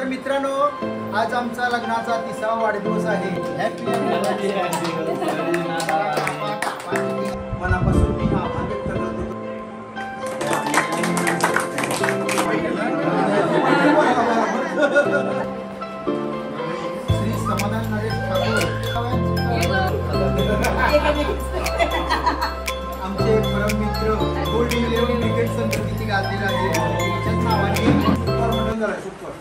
तर मित्रांनो, आज आमचा लग्नाचा 30वा वाढदिवस आहे. मनापासून मी आभार व्यक्त करतो. श्री समाधान नरेश ठाकूर आमचे परम मित्र गोल्ड 11 क्रिकेट संघटनेचे गाजलेले आहे. त्याच्याच नावाने सुपर झाला. सुपर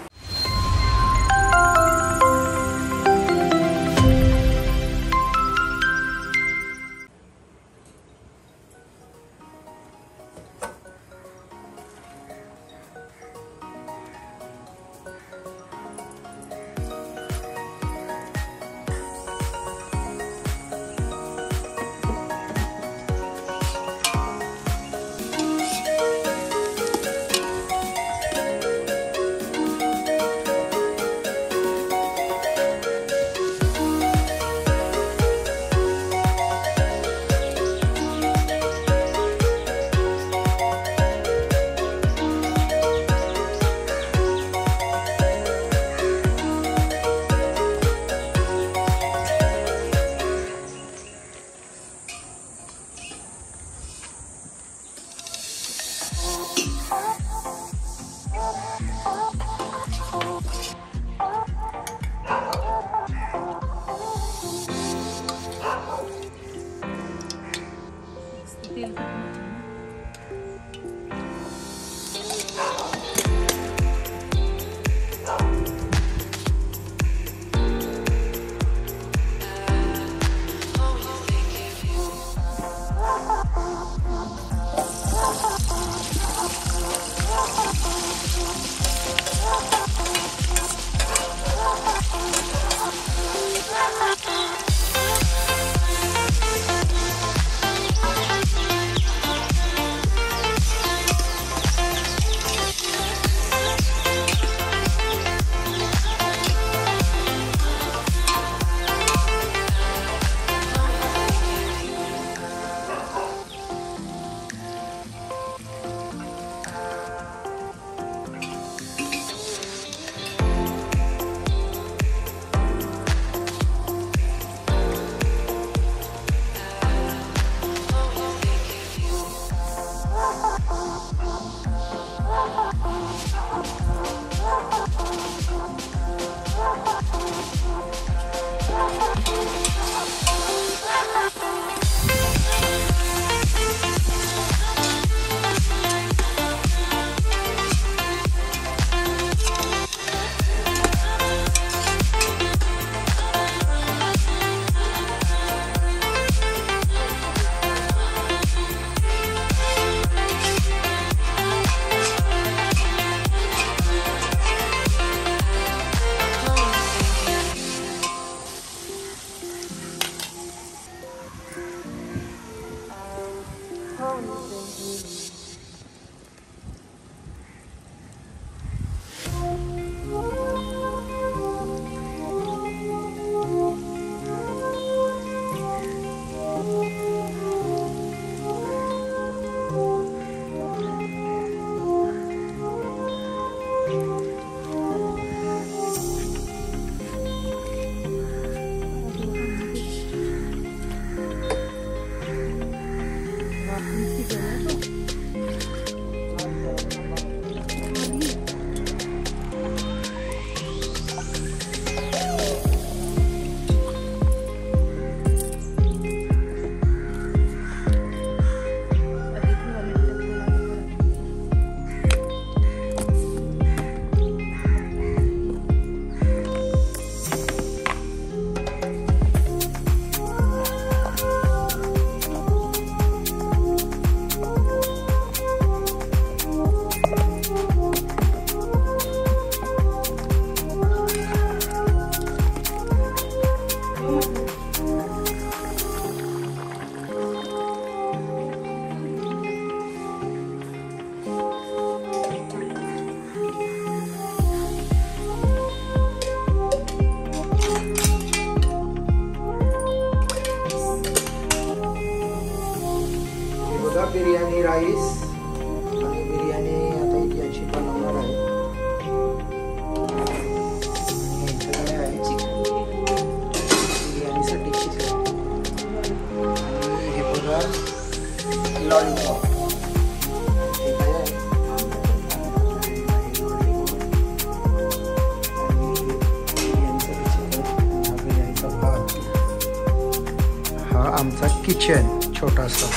आमचा किचन छोटासा.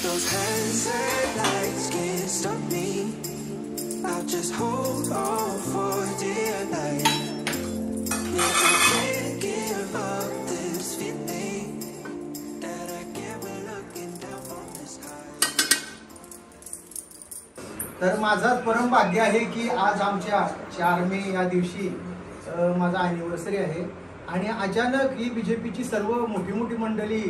Those hands and lights can't stop me. I'll just hold on for dear life. If I can't give up this feeling that I get when looking down from the sky. तर माझं परम भाग्य आहे की आज आमच्या 4 मे या दिवशी माझा ॲनिव्हर्सरी आहे आणि अचानक ही बीजेपीची सर्व मोठी मंडळी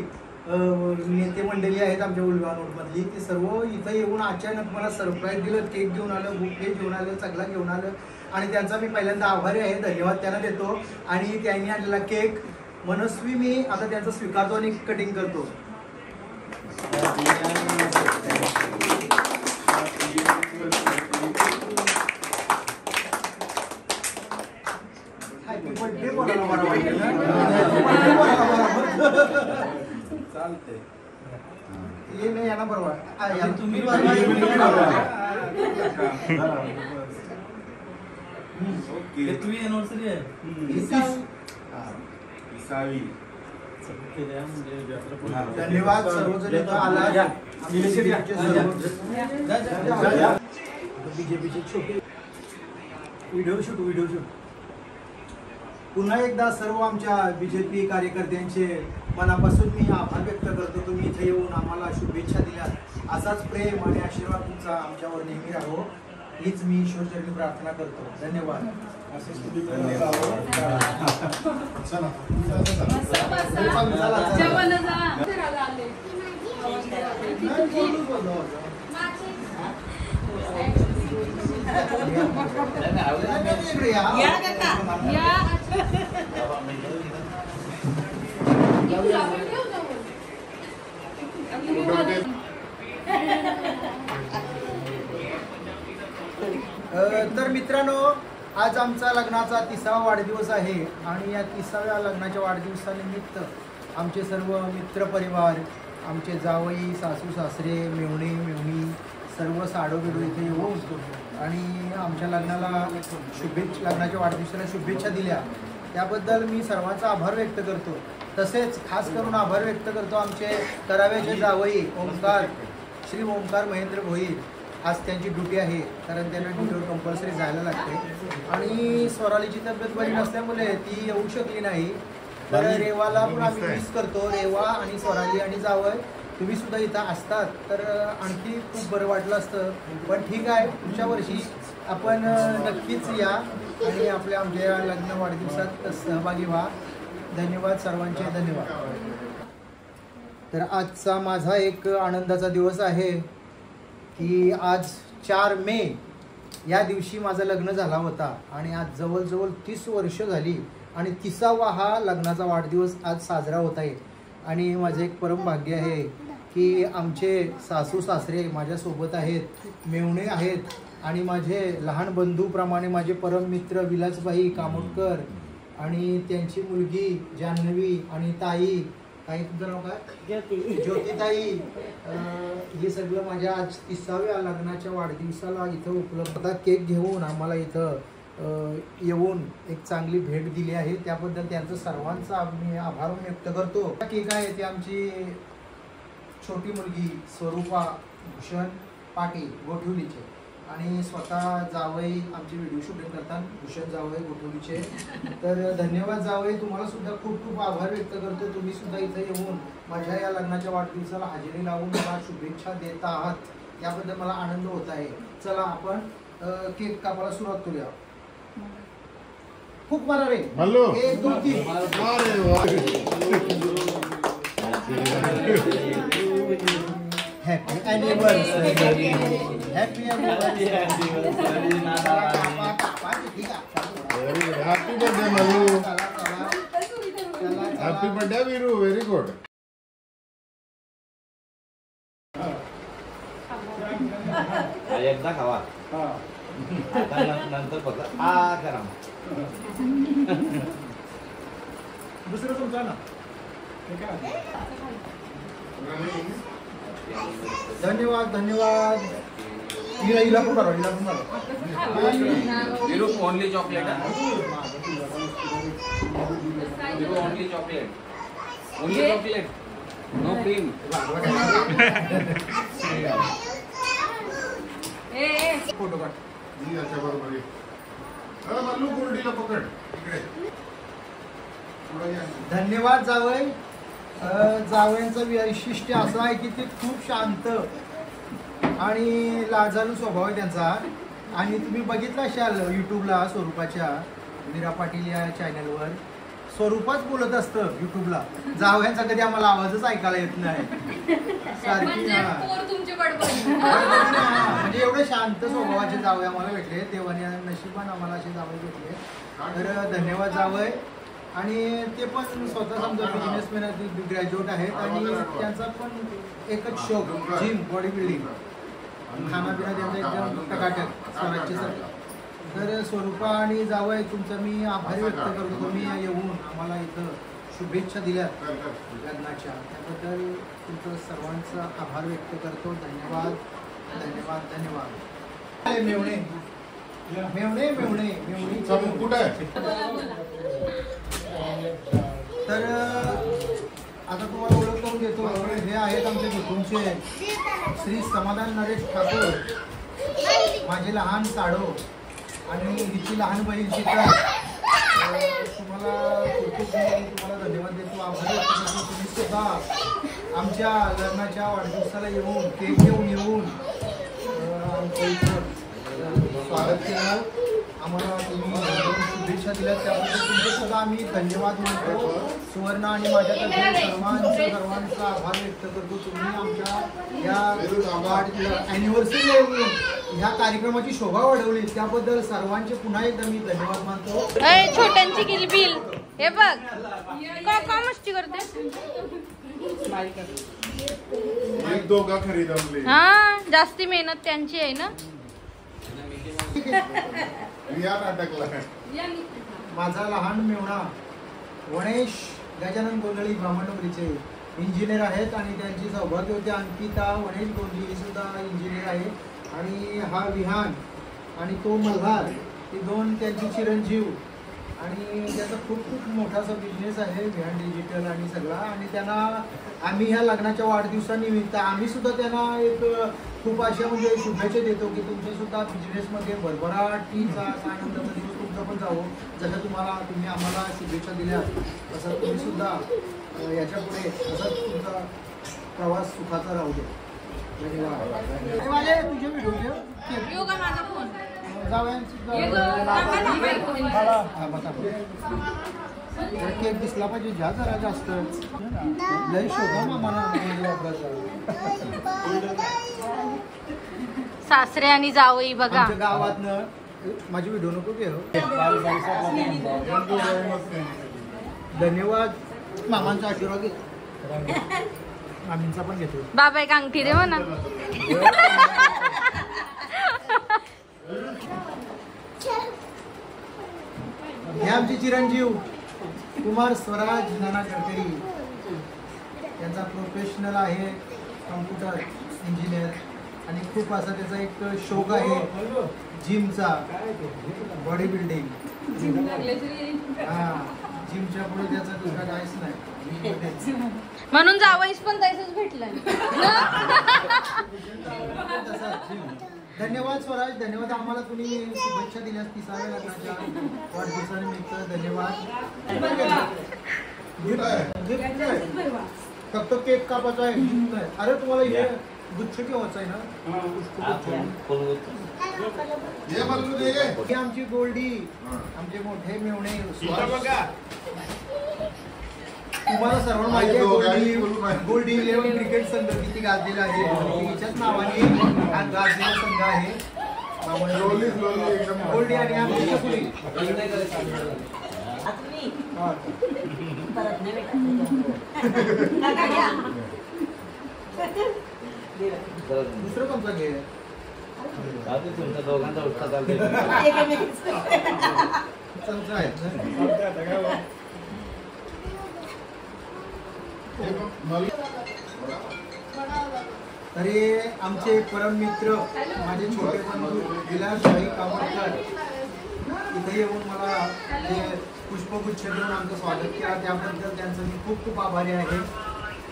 नेते मंडळी आहेत आमच्या उलवानोटमधली ते सर्व इथं येऊन अचानक मला सरप्राईज दिलं. केक घेऊन आलं, बुके घेऊन आलं, सगळा घेऊन आलं आणि त्यांचा मी पहिल्यांदा आभारी आहे, धन्यवाद त्यांना देतो. आणि त्यांनी आणलेला केक मनस्वी मी आता त्यांचा स्वीकारतो आणि कटिंग करतो. बर्थडे बोलायला मला वाटेल चालते ये नाही यांना बरोबर तुम्ही तुम्ही एनिव्हर्सरी आहे धन्यवाद सर्वजण आला. बीजेपीचे छोटे व्हिडिओ शूट पुन्हा एकदा सर्व आमच्या बीजेपी कार्यकर्त्यांचे मनापासून मी आभार व्यक्त करतो. तुम्ही इथे येऊन आम्हाला शुभेच्छा दिल्या. असाच प्रेम आणि आशीर्वाद तुमचा आमच्यावर नेहमी राहो हीच मी ईश्वरचरणी प्रार्थना करतो. धन्यवाद. तर मित्रांनो आज आमचा लग्नाचा 30वा वाढदिवस आहे आणि या 30व्या लग्नाच्या वाढदिवसानिमित्त आमचे सर्व मित्रपरिवार, आमचे जावई, सासू सासरे, मेवणी सर्व साडोबिडो इथे येऊन आणि आमच्या लग्नाच्या वाढदिवसाला शुभेच्छा दिल्या. त्याबद्दल मी सर्वांचा आभार व्यक्त करतो. तसेच खास करून आभार व्यक्त करतो आमचे कराव्याचे जावई श्री ओंकार महेंद्र भोईर. आज त्यांची ड्युटी आहे कारण त्यांना ड्युटीवर कंपल्सरी जायला लागते आणि स्वरालीची तब्येत बरी नसल्यामुळे ती येऊ शकली नाही. तर रेवाला पण आम्ही मिस करतो. रेवा आणि स्वराली आणि जावई तुम्ही सुद्धा इथं असतात तर आणखी खूप बरं वाटलं असतं. पण ठीक आहे, पुढच्या वर्षी आपण नक्कीच या आणि आमच्या लग्न वाढदिवसात सहभागी व्हा. धन्यवाद सर्वांचे, धन्यवाद. तर आजचा माझा एक आनंदाचा दिवस आहे की आज 4 मे या दिवशी माझं लग्न झाला होता आणि आज जवळजवळ 30 वर्ष झाली आणि 30वा हा लग्नाचा वाढदिवस आज साजरा होत आहे. आणि माझं एक परम भाग्य आहे की आमचे सासू सासरे माझ्यासोबत आहेत, मेवणे आहेत आणि माझे लहान बंधूप्रमाणे माझे परम मित्र विलासबाई कामोडकर आणि त्यांची मुलगी जान्हवी आणि ताई, तुमचं नाव काय? ज्योतिताई. हे सगळं माझ्या आज 30व्या लग्नाच्या वाढदिवसाला इथं उपलब्ध केक घेऊन आम्हाला इथं येऊन एक चांगली भेट दिली आहे. त्याबद्दल त्यांचं सर्वांचा मी आभार व्यक्त करतो. केक आहे ते आमची छोटी मुलगी स्वरूपा भूषण पाटील गोठवलीचे आणि स्वतः जावई आमचे व्हिडिओ शूटिंग करतात, भूषण जावई गोठवलीचे. तर धन्यवाद जावई, तुम्हाला सुद्धा खूप खूप आभार व्यक्त करतो. तुम्ही सुद्धा इथे येऊन माझ्या या लग्नाच्या वाढदिवसाला हजेरी लावून मला शुभेच्छा देत आहात, याबद्दल मला आनंद होत आहे. चला आपण केक कापायला सुरुवात करूया. खूप मारा रे. 1 2 3. Happy anniversary. Happy anniversary. Happy birthday Mallu. Happy birthday Veeru. Very good. एकदा खावा आता नंतर फक्त करा. दुसरं तुमचं ना. धन्यवाद धन्यवाद. हिला पण बरं, हिला पण बरं. Only chocolate. Only chocolate. Only chocolate. No cream. Photo काढ. याच्या बरोबर आहे. मल्लू गोल्डीला पकड इकडे. धन्यवाद जावई. जावयांचं वैशिष्ट्य असं आहे की ते खूप शांत आणि लाजाळू स्वभाव आहे त्यांचा. आणि तुम्ही बघितलं असाल यूट्यूबला स्वरूपाच्या मीरा पाटील या चॅनलवर स्वरूपाच बोलत असतं यूट्यूबला. जावयांचा कधी आम्हाला आवाजच ऐकायला येत नाही. सारखी म्हणजे एवढे शांत स्वभावाचे जावई आम्हाला भेटले. देवाने नशिबान आम्हाला असे जावई भेटले. तर धन्यवाद जावई. आणि ते पण स्वतः समजा बिझनेसमॅन ग्रॅज्युएट आहेत आणि त्यांचा पण एकच शौक जिम, बॉडी बिल्डिंग, खानापिना त्यांचा एकदम टकाटक स्वराज्य सर. तर स्वरूपा आणि जावई तुमचा मी आभारी व्यक्त करतो. तुम्ही येऊन आम्हाला इथं शुभेच्छा दिल्या लग्नाच्या, त्याबद्दल तुमचं सर्वांचा आभार व्यक्त करतो. धन्यवाद धन्यवाद धन्यवाद. मेवणे मेवणे मेवणे मेवणी कुठे आहे? तर आता तुम्हाला ओळख करून देतो. हे आहेत आमचे कुटुंबचे श्री समाधान नरेश ठाकूर, माझे लहान साडो आणि हिची लहान बहीण शीतल. तुम्हाला खूप तुम्हाला धन्यवाद देतो, आभार व्यक्त करतो. तुम्ही सुद्धा आमच्या लग्नाच्या वाढदिवसाला येऊन केक घेऊन येऊन आमच्या इथं स्वागत केलं. आम्हाला तुम्ही शुभेच्छा दिल्यात त्याबद्दल तुमचे सुद्धा आम्ही धन्यवाद मानतो. सुवर्ण आणि माझ्यातर्फे सर्वांचा आभार व्यक्त करतो. तुम्ही आमच्या या ॲनिव्हर्सरी येऊन ह्या कार्यक्रमाची शोभा वाढवली त्याबद्दल सर्वांचे पुन्हा एकदा मी धन्यवाद मानतो. छोट्यांची किलबिल हे बघ का मस्ती करते. दोघा खरी जमले. हा जास्ती मेहनत त्यांची आहे ना. माझा लहान मेवणा गणेश गजानन गोंधळी ब्राह्मणनगरीचे इंजिनियर आहेत आणि त्यांची सौभाग्यवती अंकिता गणेश गोंधळी ही सुद्धा इंजिनियर आहे. आणि हा विहान आणि तो मल्हार हे दोन त्यांची चिरंजीव आणि त्याचा खूप खूप मोठासा बिझनेस आहे विहान डिजिटल आणि सगळा. आणि त्यांना आम्ही ह्या लग्नाच्या वाढदिवसानिमित्त आम्ही सुद्धा त्यांना एक खूप अशा म्हणजे शुभेच्छा देतो की तुमच्या सुद्धा बिझनेसमध्ये भरभराटीचा आनंदाचा दिवस तुमचा पण जावो. जसं तुम्ही आम्हाला शुभेच्छा दिल्या तसं तुम्ही सुद्धा याच्यापुढे असाच तुमचा प्रवास सुखाचा राहू दे. धन्यवाद. तुझे व्हिडिओ केक दिसला पाहिजे ज्या जरा जास्त लय शोधा मामाना. सासरे आणि जावई बघा आमच्या गावातनं माझी व्हिडिओ नको घे. धन्यवाद. मामांचा आशीर्वाद घे. मामींचा पण घेतो. बाबा एक अंगठी दे म्हणा. हे आमचे चिरंजीव कुमार स्वराज नाना गडकरी. त्यांचा प्रोफेशनल आहे कॉम्प्युटर इंजिनियर आणि खूप असा त्याचा एक शौक आहे जिमचा, बॉडी बिल्डिंग. हां जिमच्या पुढे त्याचा दुसरा काहीच नाही. म्हणून जावईस पण तसंच भेटलं. धन्यवाद स्वराज, धन्यवाद. आम्हाला तुम्ही शुभेच्छा दिल्यास 30व्या लग्नाच्या वाढदिवसानिमित्त. धन्यवाद. फक्त केक कापायचा आहे. अरे तुम्हाला हे गुच्छ ठेवायचा आहे ना. ही आमची गोल्डी, आमचे मोठे मेवणे. तुम्हाला सर्वांना माहिती आहे गोल्डी 11 क्रिकेट संघ किती गाजलेला आहे. तिच्याच नावाने हा गाजलेला संघ आहे गोल्डी. आणि आमची चकुली. दुसरं कोणतं घे तुमच्या दोघांचा उत्साह चालू आहे. तरी आमचे परम मित्र माझे छोटे बंधू विलासभाई कामतकर इथे येऊन मला जे पुष्पगुच्छ देऊन आमचं स्वागत केलं त्याबद्दल त्यांचं मी खूप खूप आभारी आहे.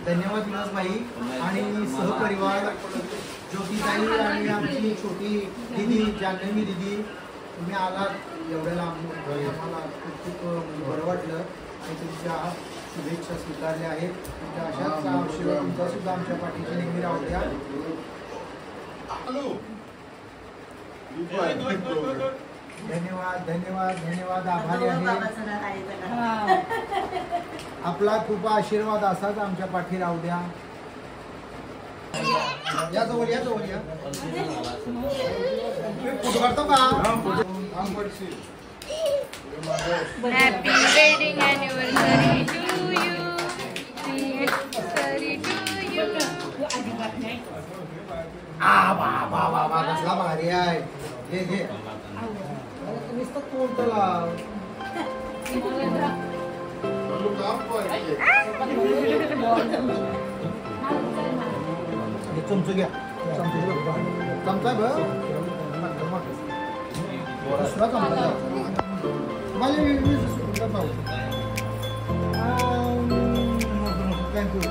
धन्यवाद विलासभाई. आणि सहपरिवार ज्योतिताई आणि आमची छोटी दिदी जान्हवी दिदी, तुम्ही आलात एवढ्या लांब. आम्हाला खूप खूप बरं वाटलं आणि तुमच्या शुभेच्छा स्वीकारल्या आहेत. तुमच्या अशाच आशीर्वाद तुमचा सुद्धा आमच्या पाठीशी नेहमी राहू द्या. धन्यवाद धन्यवाद धन्यवाद. आभारी आहे. आपला खूप आशीर्वाद असाच आमच्या पाठी राहू द्या. या जवळ या जवळ या. फोटो काढतो का? Happy wedding anniversary to you. Anniversary to you. वा कसला भारी आहे. घे घे. नुसतं कोणतं लाव. चमच घ्या. चमचा बघ. दुसरा चमचा थँक्यू.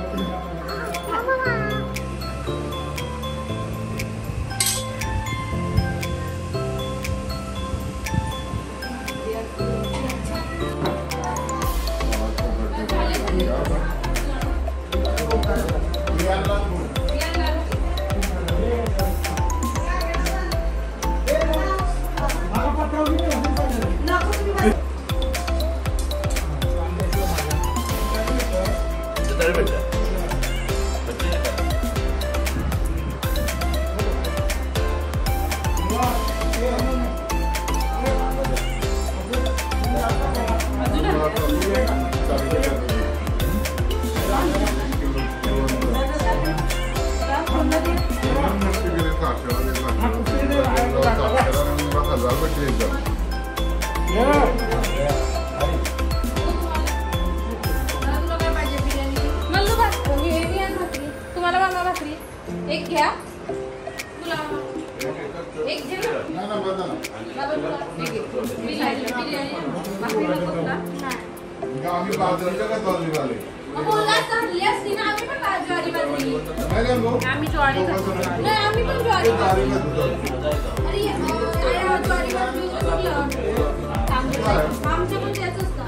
तुम्हाला मामा भाकरी एक घ्या. तुला एक घे ना. आम्ही बाजरीच्या का चालू झाले आम्ही ज्वारी नाही आम्ही पण ज्वारी आमचे पण त्याच असतं.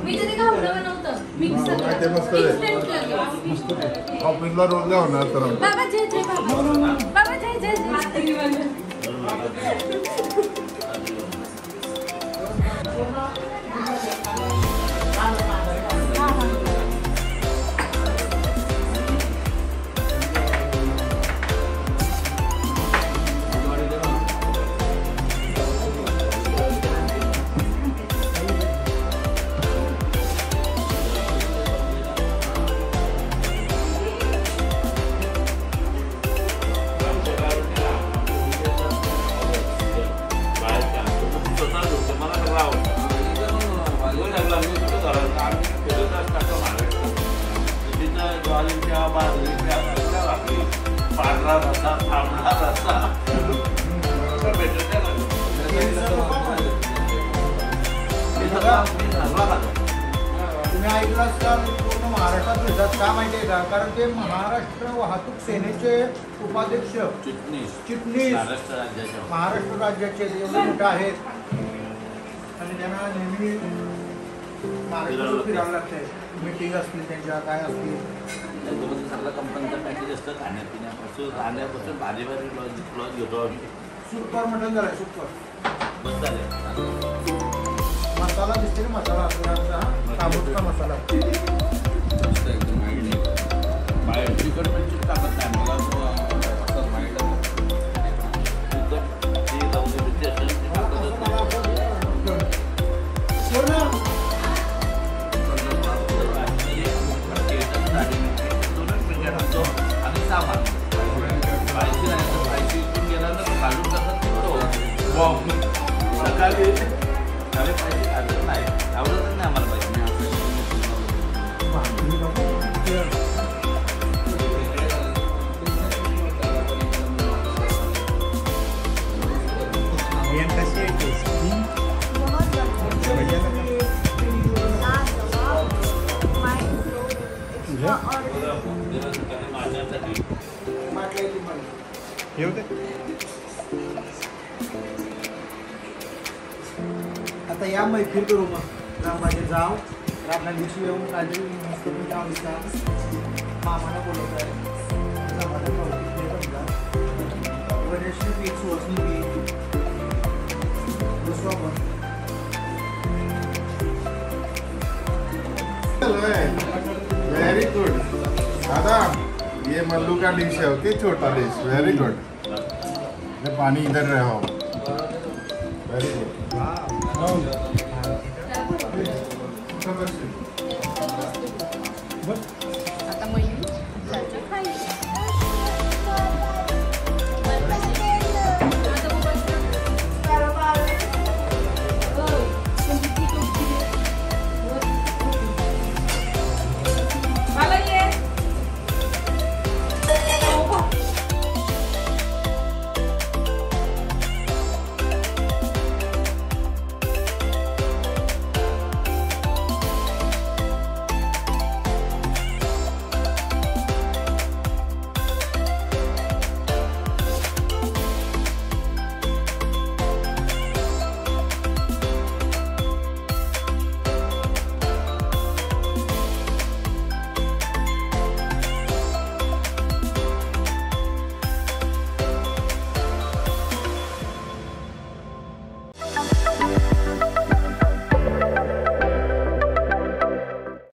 मी तरी घावणं बनवतं मिक्स ऑफिसला रोज होणार तर बाबा जय जय बाबा जय जय तुम्ही महाराष्ट्रात पूर्ण महाराष्ट्रात फिरतात का माहिती आहे का? कारण ते महाराष्ट्र वाहतूक सेनेचे उपाध्यक्ष चिटणीस महाराष्ट्र राज्याचे एवढे मोठे आहेत आणि त्यांना नेहमी महाराष्ट्रात फिरावं लागतंय. मीटिंग असतील त्यांच्या काय असतील त्याच्यामध्ये सगळं कंपनीचं पॅकेज असतं खाण्यापिण्यापासून राहण्यापासून भारी भारी लॉज घेतो आम्ही. सुपर मटण झालंय सुपर. बस झाले मसाला दिसते ना मसाला आमचा तांबूसचा मसाला. एकदम माइंड नाही बाहेर चिकन म्हणजे टाकत नाही मला असं माइंड चिकन ती लावून मिरची असेल ती टाकतच नाही. आणि सामान पाहिजे नाही तर पाहिजे इथून गेला तर घालून जातात सकाळी अरे पाहिजे खाल्लं नाही आवडतच नाही आम्हाला पाहिजे. आता या मैफिल करू मग माझे जाव रामना दिवशी येऊन काहीतरी मस्त आमचा मामाला बोलवत आहे गणेशने पीक सुवासनी पीक बसू आपण. वेरी गुड दादा, ये मल्लू का डिश है. ओके, छोटा डिश. Very good. पानी इधर रहो. Very good.